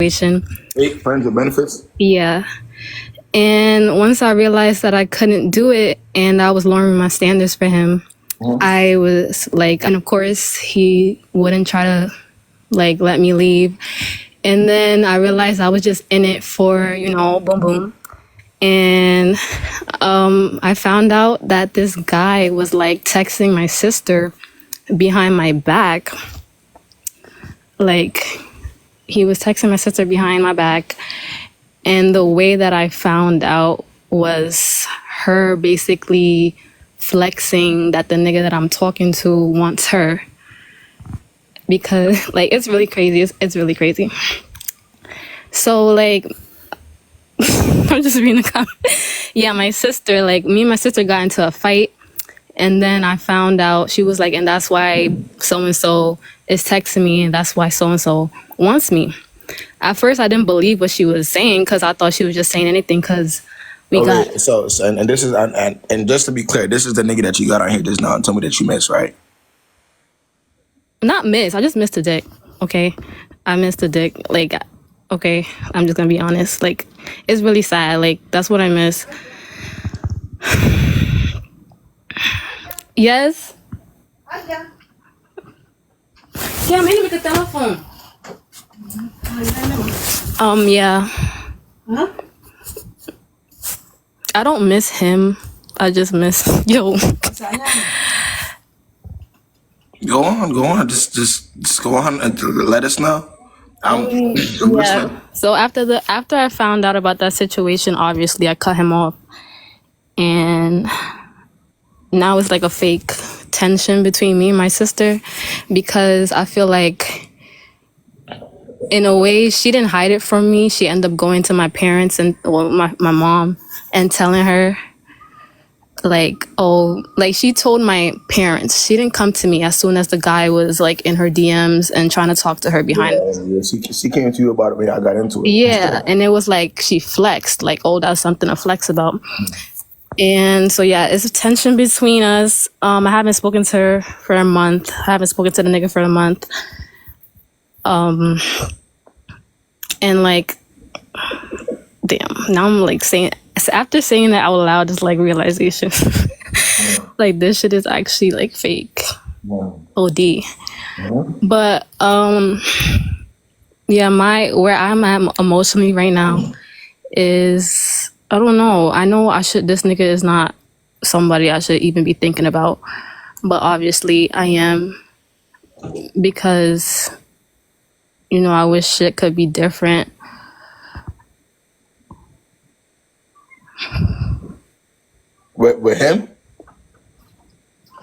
situation. Fake friends with benefits? Yeah. And once I realized that I couldn't do it and I was lowering my standards for him, I was like, and of course he wouldn't try to like let me leave. And then I realized I was just in it for, boom, boom. And I found out that this guy was like texting my sister behind my back. Like, he was texting my sister behind my back. And the way that I found out was her basically flexing that the nigga that I'm talking to wants her. Because, like, it's really crazy. It's really crazy. So, like, I'm just reading the comment. Yeah, my sister, like, me and my sister got into a fight. And then I found out, she was like, and that's why so-and-so is texting me, and that's why so-and-so wants me. At first, I didn't believe what she was saying because I thought she was just saying anything because we got... So this is, and just to be clear, this is the nigga that you got on here just now and told me that you missed, right? Not miss. I just missed a dick, okay? I missed a dick. Like, okay, I'm just gonna be honest. Like, it's really sad. Like, that's what I miss. Yes? Yeah, I'm in with the telephone. Yeah. Huh? I don't miss him. I just miss yo. Go on. Just go on and let us know. I'm listening. So after I found out about that situation, obviously I cut him off, and now it's like a fake tension between me and my sister because I feel like, in a way, she didn't hide it from me. She ended up going to my parents and my mom and telling her, like, oh, like she told my parents. She didn't come to me as soon as the guy was like in her DMs and trying to talk to her behind. Yeah, she came to you about it when I got into it. Yeah, and it was like she flexed, like, oh, that's something to flex about. And so yeah, it's a tension between us. I haven't spoken to her for a month. I haven't spoken to the nigga for a month. And like, damn, now I'm like saying, after saying that out loud, it's like realization. Like, this shit is actually like fake. OD. But yeah, where I'm at emotionally right now is, I don't know. I know this nigga is not somebody I should even be thinking about. But obviously I am, because, I wish shit could be different. With him?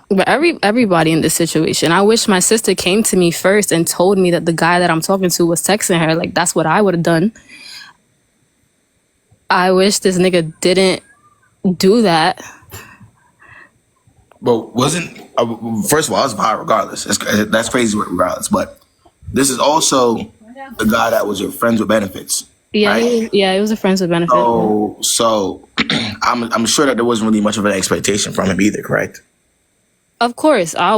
But everybody in this situation. I wish my sister came to me first and told me that the guy that I'm talking to was texting her. Like, that's what I would have done. I wish this nigga didn't do that. But wasn't... first of all, I was bi regardless. That's crazy regardless. But this is also the guy that was your friends with benefits. Yeah, right? It was a friends with benefits. Oh, so I'm sure that there wasn't really much of an expectation from him either, correct? Of course. I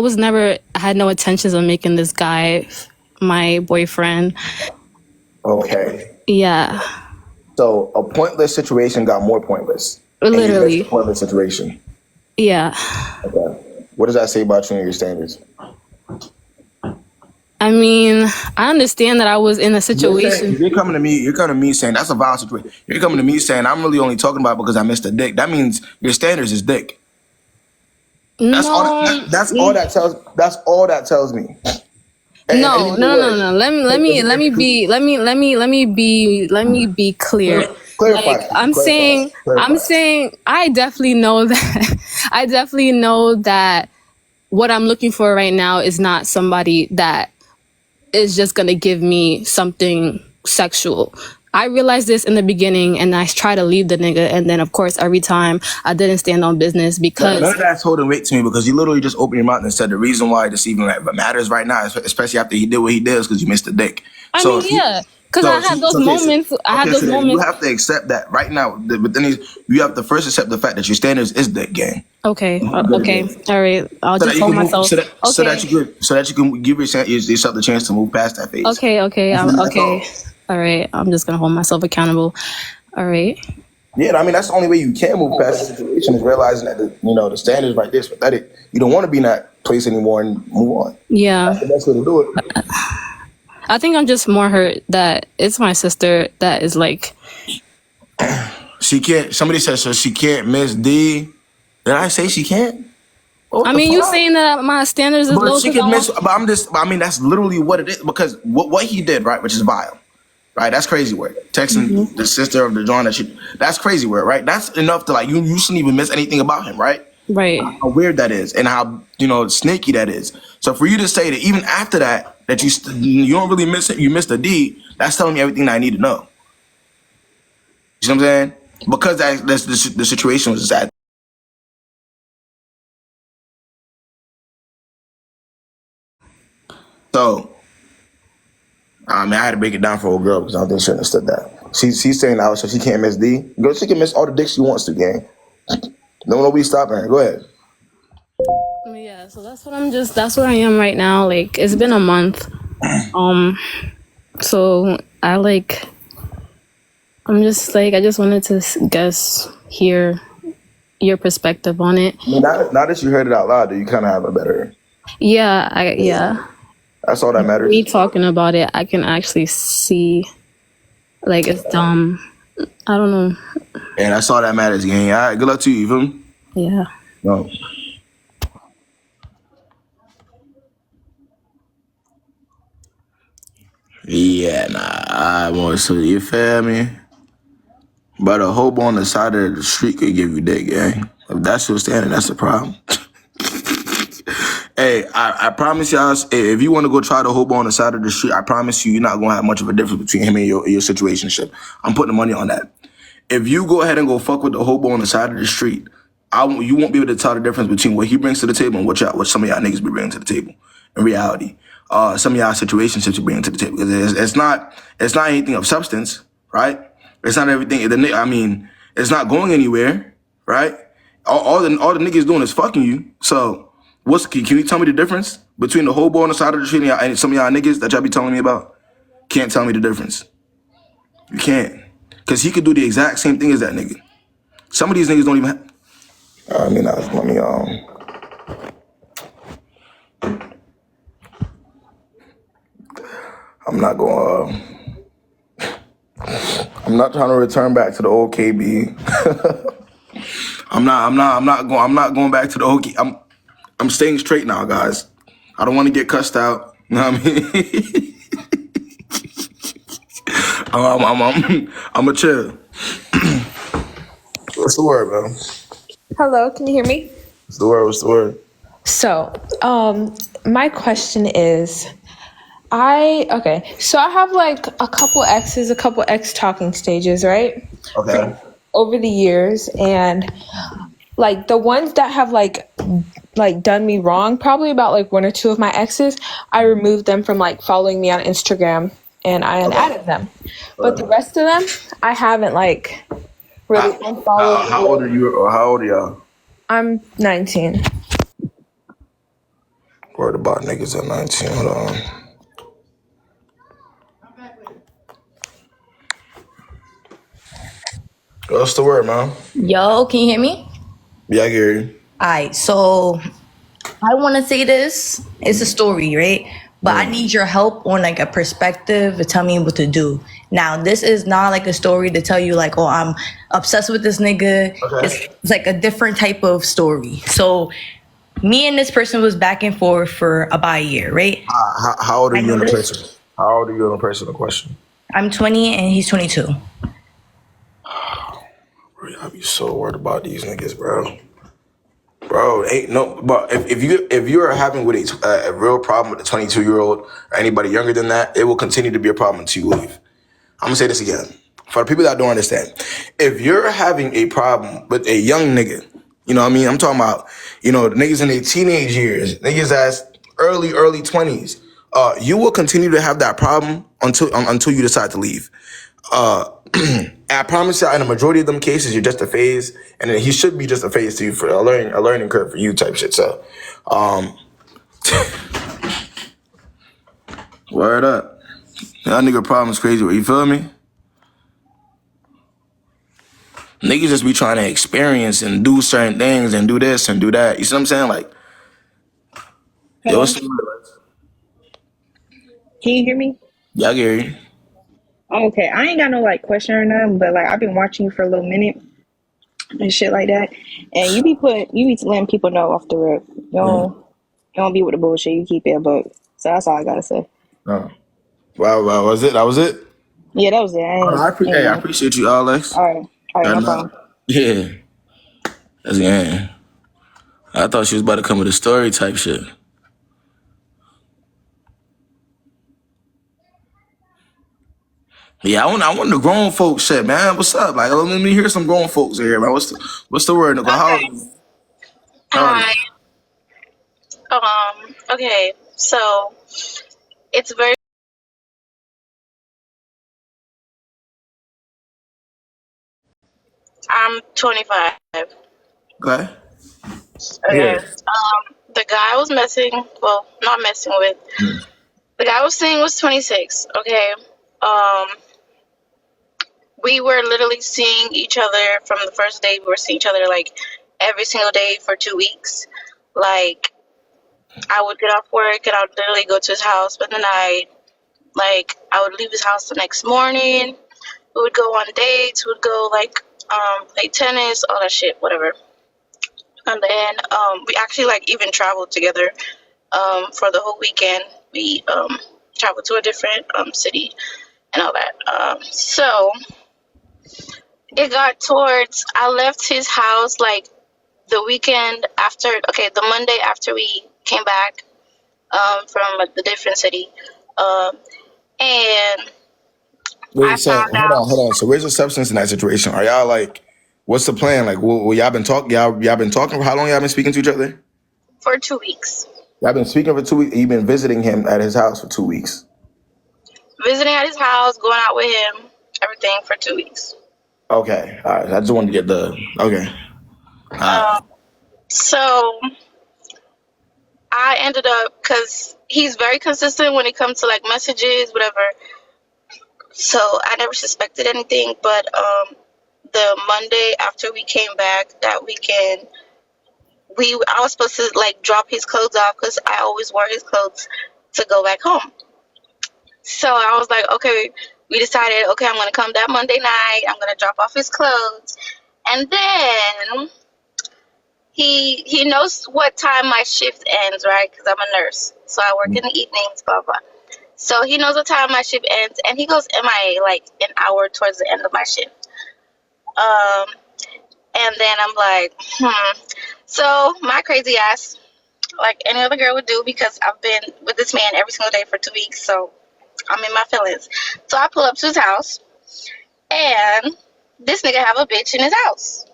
had no intentions of making this guy my boyfriend. Okay. Yeah. So a pointless situation got more pointless. Literally. A pointless situation. Yeah. Okay. What does that say about you and your standards? I mean, I understand that I was in a situation. You're coming to me saying that's a violent situation. You're coming to me saying I'm really only talking about it because I missed a dick. That means your standards is dick. That's all that tells me. No. Let me be clear. Clarify. Like, I'm saying I definitely know that what I'm looking for right now is not somebody that is just gonna give me something sexual. I realized this in the beginning, and I try to leave the nigga, and then of course every time I didn't stand on business because none of that's holding weight to me, because you literally just opened your mouth and said the reason why this even matters right now, especially after he did what he did, is because you missed the dick. Because I had those moments. You have to accept that right now. But then you have to first accept the fact that your standards is dick gang. Okay. All right. I'll just hold myself. So that you can give yourself the chance to move past that phase. Okay. All right, I'm just gonna hold myself accountable. All right. Yeah, I mean that's the only way you can move past the situation is realizing that the standards right there is pathetic. You don't want to be in that place anymore and move on. Yeah. That's the best way to do it. I think I'm just more hurt that it's my sister that is like. She can't. Somebody said so. She can't miss D. Did I say she can't? I mean, you saying that my standards is But low? she could miss. But I'm just. I mean, that's literally what it is. Because what he did, right, which is vile, right? That's crazy work. Texting the sister of the John that's crazy work, right? That's enough to like you shouldn't even miss anything about him, right? Right. How weird that is, and how snaky that is. So for you to say that even after that you don't really miss it, you missed a D. That's telling me everything that I need to know. You know what I'm saying? Because that's the situation was that. So, I mean, I had to break it down for old girl because I don't think she understood that. She's saying now, so she can't miss D. Girl, she can miss all the dicks she wants to, gang. Nobody stopping her. Go ahead. Yeah, so that's where I am right now. Like, it's been a month. So I'm just like, I just wanted to hear your perspective on it. I mean, now that you heard it out loud, do you kind of have a better? Yeah. That's all that matters. Me talking about it, I can actually see, like, it's dumb. I don't know. And that's all that matters, gang. All right, good luck to you. You feel me? Yeah. No. Yeah, nah. I want to, you feel me? But a hobo on the side of the street could give you dick, gang. If that's your standard, that's the problem. Hey, I promise y'all, if you want to go try the hobo on the side of the street, I promise you're not going to have much of a difference between him and your situationship. I'm putting money on that. If you go ahead and go fuck with the hobo on the side of the street, you won't be able to tell the difference between what he brings to the table and what some of y'all niggas be bringing to the table. In reality, some of y'all situationships you bring to the table, because it's not anything of substance, right? It's not everything. I mean, it's not going anywhere, right? All the niggas doing is fucking you. So. Can you tell me the difference between the hobo on the side of the street and some of y'all niggas that y'all be telling me about? Can't tell me the difference. You can't. Because he could do the exact same thing as that nigga. Some of these niggas don't even have... I'm not going I'm not trying to return back to the old KB. I'm not going back to the old I'm staying straight now, guys. I don't want to get cussed out. You know what I mean? I'm a chill. What's the word, man? Hello, can you hear me? What's the word? So, my question is, I have like a couple ex talking stages, right? Okay. Over the years, and like the ones that have like done me wrong, probably about like one or two of my exes, I removed them from like following me on Instagram and I unadded them. But the rest of them, I haven't like really unfollowed. How old are you, or how old are y'all? I'm 19. Word about niggas at 19. Hold on. What's the word, man? Yo, can you hear me? Yeah, I hear you. Alright, so I want to say this. It's a story, right? But I need your help on like a perspective to tell me what to do. Now, this is not like a story to tell you like, oh, I'm obsessed with this nigga. Okay. It's like a different type of story. So me and this person was back and forth for about a year, right? How old are you in the person? How old are you in the person in question? I'm 20 and he's 22. Bro, I be so worried about these niggas, bro. Bro, ain't no. But if you're having with a real problem with a 22-year-old or anybody younger than that, it will continue to be a problem until you leave. I'm gonna say this again for the people that don't understand. If you're having a problem with a young nigga, you know what I mean? I'm talking about, the niggas in their teenage years, niggas that's early 20s. You will continue to have that problem until you decide to leave. I promise you, in a majority of them cases, you're just a phase, and he should be just a phase to you for a learning curve for you type shit. So, word up. That nigga problem is crazy. You feel me? Niggas just be trying to experience and do certain things and do this and do that. You see what I'm saying? Like, yo, Hello? what's the word? Can you hear me? Y'all get you. Okay, I ain't got no like question or nothing, but like I've been watching you for a little minute and shit like that, and you be letting people know off the rip. You don't be with the bullshit. You keep it a buck. So that's all I gotta say. Oh. Wow, was it? That was it? Yeah, that was it. Oh, no, Ain't I no. appreciate you, Alex. All right, no And, problem. yeah. That's yeah. I thought she was about to come with a story type shit. Yeah, I want the grown folks shit, man. What's up? Like, let me hear some grown folks here, man. What's the word, Nicole? Okay. How are Hi. you? Okay. So it's very. I'm 25. Okay. Okay. Yeah. The guy I was messing. Well, not messing with. The guy I was seeing was 26. Okay. Um. We were literally seeing each other from the first day. We were seeing each other like every single day for 2 weeks. Like I would get off work and I would literally go to his house, spend the night. Like I would leave his house the next morning. We would go on dates. We would go like play tennis, all that shit, whatever. And then we actually like even traveled together for the whole weekend. We traveled to a different city and all that. So it got towards I left his house like the weekend after. Okay, the Monday after we came back from the different city, um, and Wait, I so found out. hold on. So where's the substance in that situation? Are y'all like, what's the plan? Like, y'all been talking? Y'all been talking for how long? Y'all been speaking to each other? For 2 weeks. Y'all been speaking for 2 weeks. You've been visiting him at his house for 2 weeks. Visiting at his house, going out with him, everything for 2 weeks. Okay, all right. I just wanted to get the okay. All right. So I ended up, because he's very consistent when it comes to like messages, whatever. So I never suspected anything, but the Monday after we came back that weekend, I was supposed to like drop his clothes off because I always wore his clothes to go back home. So I was like, okay, we decided, okay, I'm gonna come that Monday night. I'm gonna drop off his clothes, and then he knows what time my shift ends, right? Because I'm a nurse, so I work in the evenings, blah blah. So he knows what time my shift ends, and he goes MIA like an hour towards the end of my shift. Um, and then I'm like, So my crazy ass, like any other girl would do, because I've been with this man every single day for 2 weeks, so I'm in my feelings. So I pull up to his house, and this nigga have a bitch in his house.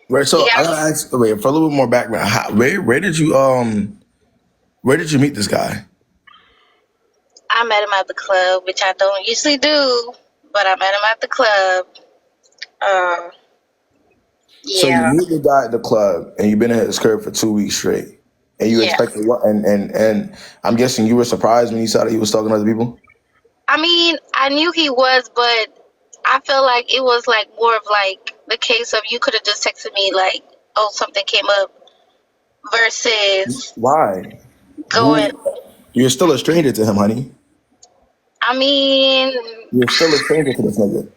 Right. He So I got. gotta ask. Wait, for a little bit more background. Where did you meet this guy? I met him at the club, which I don't usually do, but I met him at the club. Uh, So you yeah, meet the guy at the club, and you've been in his crib for 2 weeks straight, and you yeah. expected what? And I'm guessing you were surprised when you saw that he was talking to other people. I mean, I knew he was, but I feel like it was like more of like the case of you could have just texted me like, oh, something came up, versus Why? going. Who? You're still a stranger to him, honey. I mean, You're still a stranger to this nigga.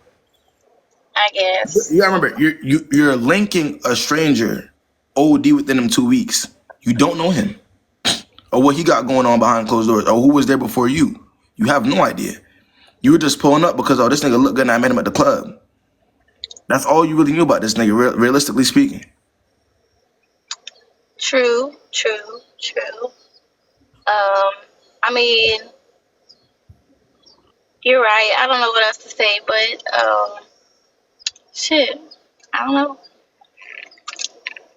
I guess. You gotta remember, you're linking a stranger OD within them 2 weeks. You don't know him or what he got going on behind closed doors or who was there before you. You have no idea. You were just pulling up because, oh, this nigga look good and I met him at the club. That's all you really knew about this nigga, realistically speaking. True, true, true. I mean, you're right. I don't know what else to say, but shit, I don't know.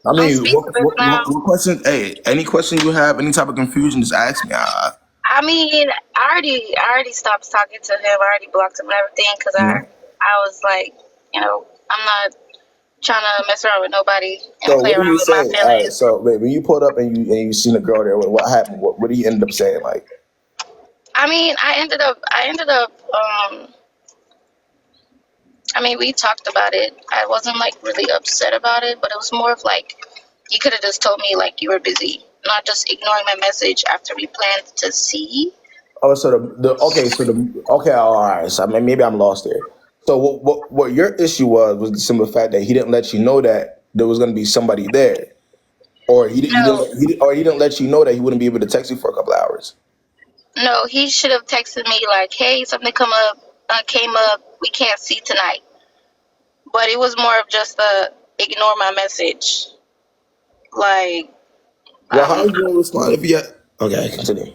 I I'm mean, speechless now. what question? Hey, any question you have, any type of confusion, just ask me. I mean, I already stopped talking to him. I already blocked him and everything because You know? I was like, I'm not trying to mess around with nobody and So play what do around you with my say? All right. feelings. So wait, when you pulled up and you seen a girl there, what happened? What did he end up saying? Like, I mean, we talked about it. I wasn't like really upset about it, but it was more of like, you could have just told me like you were busy, not just ignoring my message after we planned to see. Oh, so okay, all right. So I mean, maybe I'm lost there. So what your issue was the simple fact that he didn't let you know that there was going to be somebody there, or No, he didn't let you know that he wouldn't be able to text you for a couple hours. no, he should have texted me like, "Hey, something came up. We can't see tonight." But it was more of just a ignore my message. Like, Well, how are um, you going to respond if you? Okay, continue.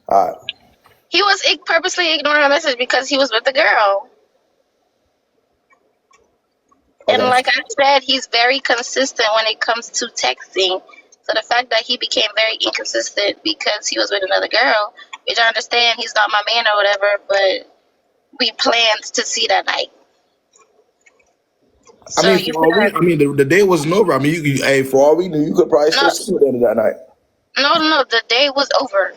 All right. he was purposely ignoring my message because he was with the girl. And Okay. like I said, he's very consistent when it comes to texting. So the fact that he became very inconsistent because he was with another girl, which I understand he's not my man or whatever, but we planned to see that night. I So mean, you for all we, could I mean, the day wasn't over. I mean, hey, for all we knew, you could probably no, still see him at the end of that night. no. The day was over.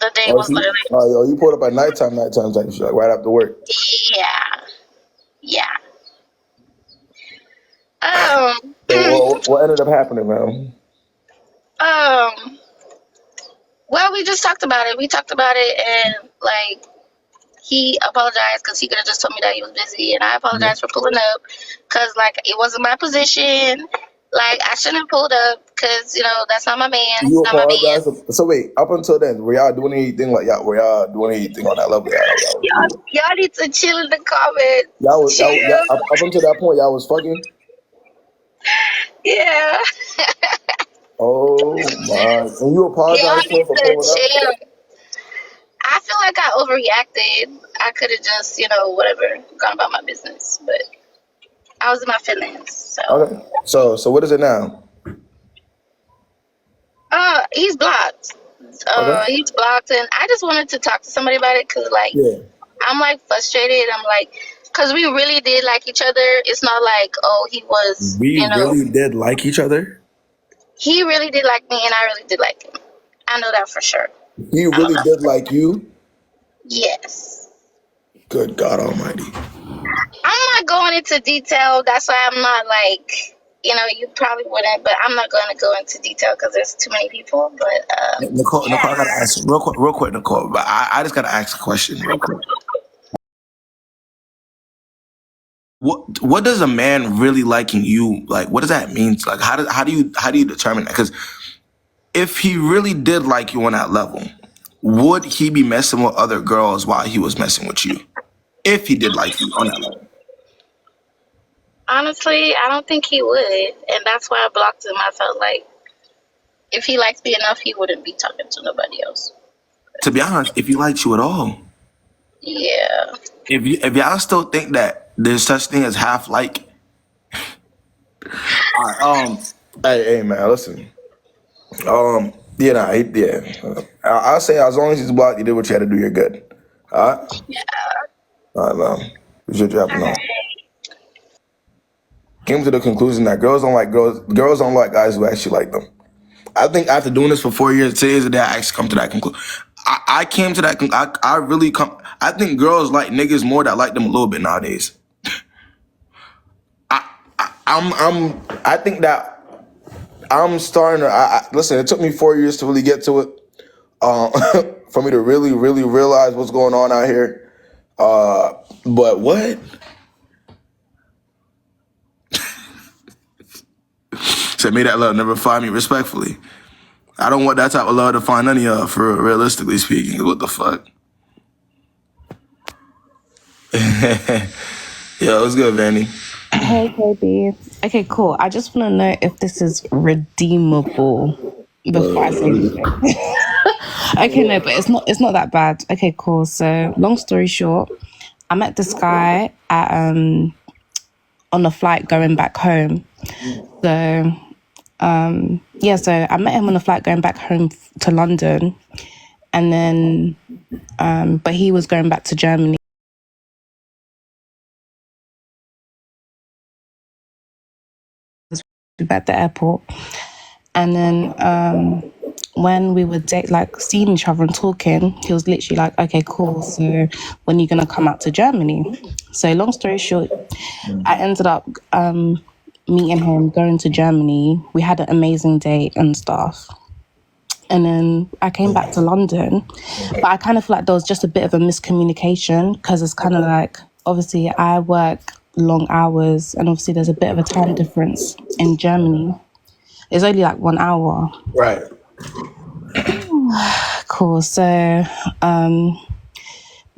The day Oh, was see, literally, you pulled up at nighttime type shit, like right after work. yeah, yeah. Um, So what ended up happening, man? um. Well, we just talked about it. We talked about it, and like he apologized because he could have just told me that he was busy, and I apologized for pulling up because like it wasn't my position. Like I shouldn't have pulled up because that's not my man. He's You not my man. apologize. So wait, up until then, were y'all doing anything on that level? Y'all was Y'all, cool. y'all need to chill in the comments. Y'all, Chill. up until that point, y'all was fucking. Yeah. Oh my! And you Y'all apologize to need him for to pulling up. chill. I feel like I overreacted. I could have just, whatever, gone about my business. But I was in my feelings. So, Okay. So what is it now? he's blocked. Okay. He's blocked, and I just wanted to talk to somebody about it because, like, Yeah. I'm like frustrated. I'm like, because we really did like each other. It's not like, oh, he was, We really did like each other. he really did like me, and I really did like him. I know that for sure. He I know really that. did like you. Yes. Good God Almighty. I'm not going into detail. That's why I'm not like, you probably wouldn't, but I'm not going to go into detail because there's too many people. But Nicole, I yeah, gotta ask real quick, Nicole. But I just gotta ask a question real quick. What does a man really liking you like? What does that mean? Like, how do you determine that? Because if he really did like you on that level, would he be messing with other girls while he was messing with you? If he did like you on that level. honestly, I don't think he would, and that's why I blocked him. I felt like if he liked me enough, he wouldn't be talking to nobody else. To be honest, if he liked you at all, Yeah. if y'all still think that there's such thing as half like, hey man, listen, I'll say as long as he's blocked, you did what you had to do. You're good. All right, all right, man. Appreciate you All hopping on. right. Came to the conclusion that girls don't like girls. Girls don't like guys who actually like them. I think after doing this for 4 years, today's the day I actually come to that conclusion. I came to that. I really come. I think girls like niggas more that like them a little bit nowadays. I think that I'm starting to. Listen. It took me 4 years to really get to it. For me to really, really realize what's going on out here. But what? Said, may that love never find me respectfully. I don't want that type of love to find any of, for realistically speaking. What the fuck? Yo, what's good, Vanny? Hey, Kayb. Okay, cool. I just want to know if this is redeemable before I say anything. Okay, no, but it's not. It's not that bad. Okay, cool. So, long story short, I met this guy at on a flight going back home. So, yeah. So I met him on a flight going back home to London, and then, but he was going back to Germany. At the airport, and then when we were like seeing each other and talking, he was literally like, okay, cool. So when are you gonna come out to Germany? So long story short, I ended up meeting him, going to Germany. We had an amazing date and stuff. And then I came back to London, but I kind of feel like there was just a bit of a miscommunication because it's kind of like, obviously I work long hours and obviously there's a bit of a time difference in Germany. It's only like 1 hour. Right. Cool. So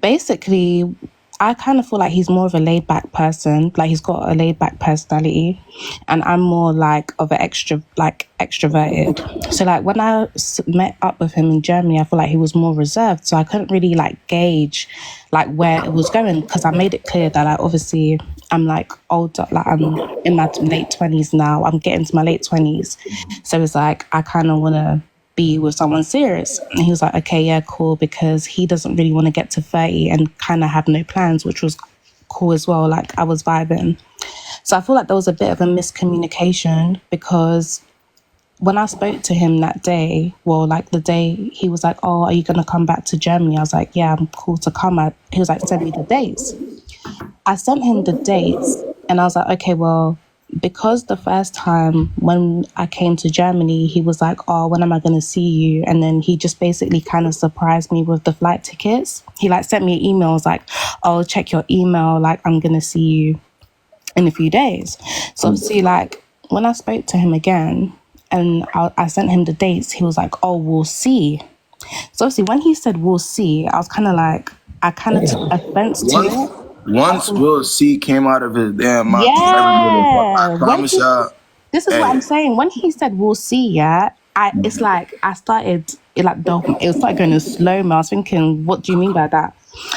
basically, I kind of feel like he's more of a laid back person. Like he's got a laid back personality, and I'm more like of an extroverted. So like when I met up with him in Germany, I feel like he was more reserved. So I couldn't really like gauge like where it was going because I made it clear that like obviously I'm like older, like I'm in my late 20s now. I'm getting to my late 20s, so it's like I kind of want to be with someone serious. And he was like, okay, yeah, cool, because he doesn't really want to get to 30 and kind of have no plans, which was cool as well. Like I was vibing. So I feel like there was a bit of a miscommunication because when I spoke to him that day, well, like the day he was like, oh, are you going to come back to Germany? I was like, yeah, I'm cool to come. He was like, send me the dates. I sent him the dates and I was like, okay, well, because the first time when I came to Germany, he was like, oh, when am I going to see you? And then he just basically kind of surprised me with the flight tickets. He like sent me emails like, oh, check your email. Like, I'm going to see you in a few days. So obviously, like when I spoke to him again and I sent him the dates, he was like, oh, we'll see. So obviously when he said we'll see, I was kind of like, I kind of took offense to it. Once Will C came out of his damn mouth, Yeah. I promise y'all. This is what I'm saying. When he said we'll see, yeah, it's like I started it started going in slow-mo. I was thinking, what do you mean by that?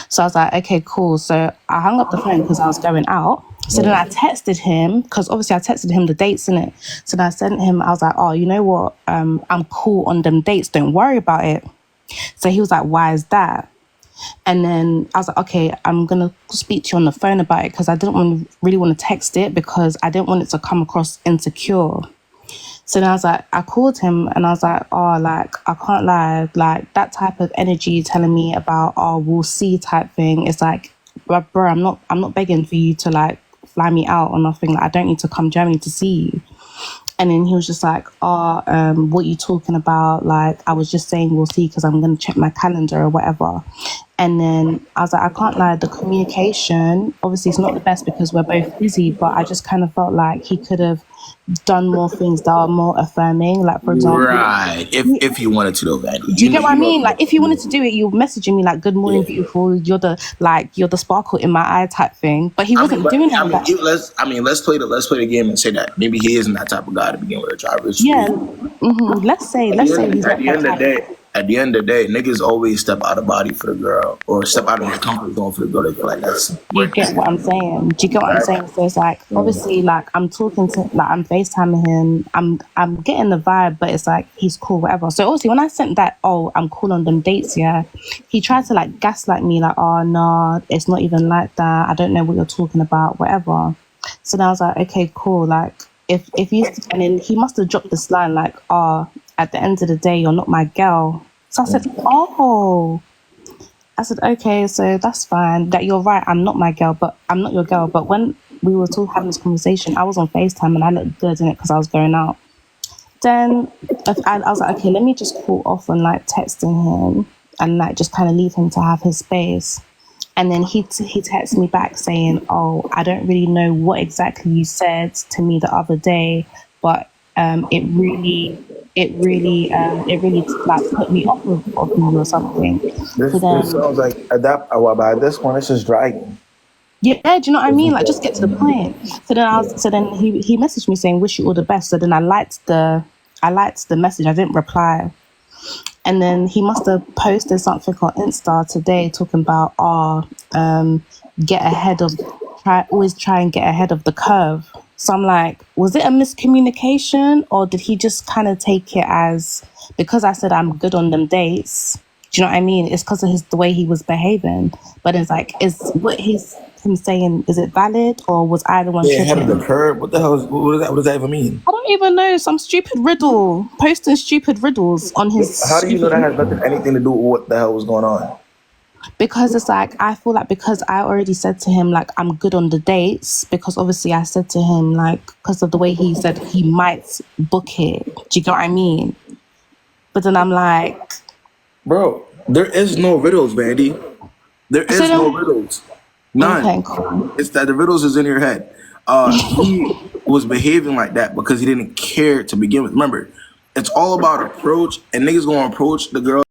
So I was like, okay, cool. So I hung up the phone because I was going out. So then I texted him because obviously I texted him the dates in it. So then I sent him, I was like, oh, you know what? I'm cool on them dates. Don't worry about it. So he was like, why is that? And then I was like, okay, I'm going to speak to you on the phone about it because I didn't really want to text it because I didn't want it to come across insecure. So then I was like, I called him and I was like, oh, like, I can't lie. Like, that type of energy you're telling me about, oh, we'll see type thing. It's like, bro, I'm not begging for you to, like, fly me out or nothing. Like, I don't need to come Germany to see you. And then he was just like, oh, what are you talking about? Like, I was just saying we'll see because I'm going to check my calendar or whatever. And then I was like, I can't lie, the communication, obviously it's not the best because we're both busy, but I just kind of felt like he could have done more things that are more affirming. Like, for example... Right. If he wanted to, though, Vanny. Do you get what I mean? Like, if you wanted to do it, you're messaging me like, good morning, beautiful. You're the sparkle in my eye type thing. But he wasn't doing that. Let's play the game and say that maybe he isn't that type of guy to begin with. Yeah. Mm-hmm. Let's say he's not that type. At the end of the day, niggas always step out of body for the girl or step out of their comfort zone for the girl. They feel like that's... You get what I'm saying? Do you get what I'm saying? So it's like, obviously, like, I'm talking to, like, I'm FaceTiming him. I'm getting the vibe, but it's like, he's cool, whatever. So obviously, when I sent that, oh, I'm cool on them dates, yeah, he tried to, like, gaslight me, like, oh, no, it's not even like that. I don't know what you're talking about, whatever. So then I was like, okay, cool. Like, if you... And then he must have dropped this line, like, oh, at the end of the day, you're not my girl. So I said, oh. I said, okay, so that's fine. That you're right, I'm not my girl, but I'm not your girl. But when we were having this conversation, I was on FaceTime and I looked good in it because I was going out. Then I was like, okay, let me just call off on like texting him and like just kind of leave him to have his space. And then he texted me back saying, oh, I don't really know what exactly you said to me the other day, but it really like put me off of you or something. This sounds like by this point it's just dragging. Yeah, do you know what I mean? Like, just get to the point. So then he messaged me saying wish you all the best. So then I liked the message. I didn't reply. And then he must have posted something on Insta today talking about always try and get ahead of the curve. So I'm like, was it a miscommunication or did he just kind of take it as because I said I'm good on them dates? Do you know what I mean? It's because of the way he was behaving. But it's like, is what he's him saying, "Is it valid?" Or was I the one Stay ahead of the tripping? curve. What the hell? What does that even mean? I don't even know. Some stupid riddle, posting stupid riddles on his How do you know stupid. that has anything to do with what the hell was going on? Because it's like, I feel like because I already said to him like I'm good on the dates, because obviously I said to him like, because of the way he said he might book it. Do you get what I mean? But then I'm like, Bro, there is no riddles, Vandy. There so is no then, riddles. None. okay, cool. It's that the riddles is in your head. He was behaving like that because he didn't care to begin with. Remember, it's all about approach, and niggas gonna approach the girl